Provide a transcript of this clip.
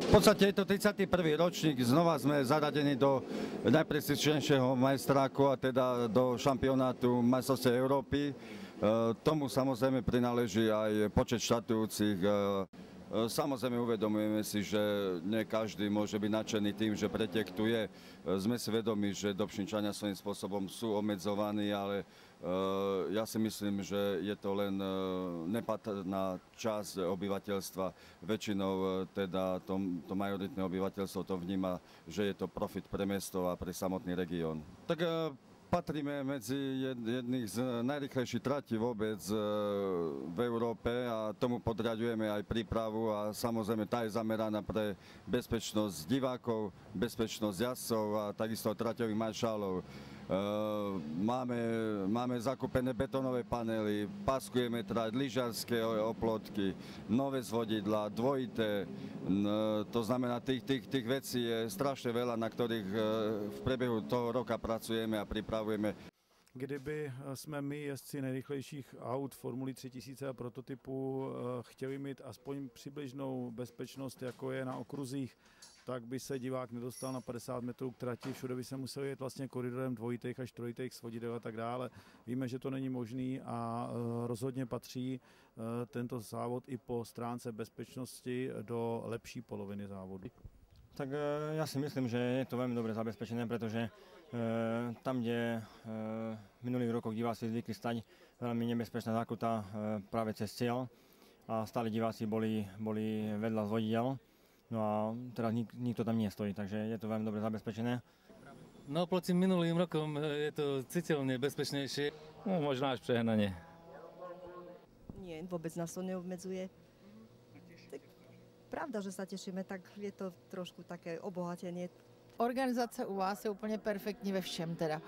V podstate je to 31. ročník, znova sme zaradení do najprestížnejšieho majstráku, a teda do šampionátu majstrovstiev Európy. Tomu samozrejme prináleží aj počet štartujúcich. Samozrejme uvedomujeme si, že nie každý môže byť nadšený tým, že pretek tu je. Sme si vedomi, že Dobšinčania svojím spôsobom sú obmedzovaní, ale ja si myslím, že je to len nepatrná časť obyvateľstva. Väčšinou teda to majoritné obyvateľstvo to vníma, že je to profit pre mesto a pre samotný región. Tak patríme medzi jedných z najrýchlejších tratí vôbec v Európe a tomu podriadujeme aj prípravu a samozrejme tá je zameraná pre bezpečnosť divákov, bezpečnosť jazdcov a takisto traťových maršálov. Máme zakúpené betónové panely, paskujeme trať, lyžiarske oplotky, nové zvodidlá, dvojité. To znamená, tých vecí je strašne veľa, na ktorých v priebehu toho roka pracujeme a pripravujeme. Kdyby jsme my, jezdci nejrychlejších aut Formuli 3000 a prototypu, chtěli mít aspoň přibližnou bezpečnost, jako je na okruzích, tak by se divák nedostal na 50 metrů k trati, všude by se musel jet vlastně koridorem dvojitých až trojitých svodidel a tak dále. Víme, že to není možný a rozhodně patří tento závod i po stránce bezpečnosti do lepší poloviny závodu. Tak ja si myslím, že je to veľmi dobre zabezpečené, pretože tam, kde v minulých rokoch diváci zvykli stať veľmi nebezpečná zákruta práve cez cieľ a stále diváci boli vedľa z vodidel, no a teraz nikto tam nestojí, takže je to veľmi dobre zabezpečené. No proti minulým rokom je to citeľne bezpečnejšie. No, možno až prehnanie. Nie, vôbec nás to neobmedzuje. Pravda, že sa tešíme, tak je to trošku také obohatenie. Organizace u vás je úplně perfektní ve všem teda.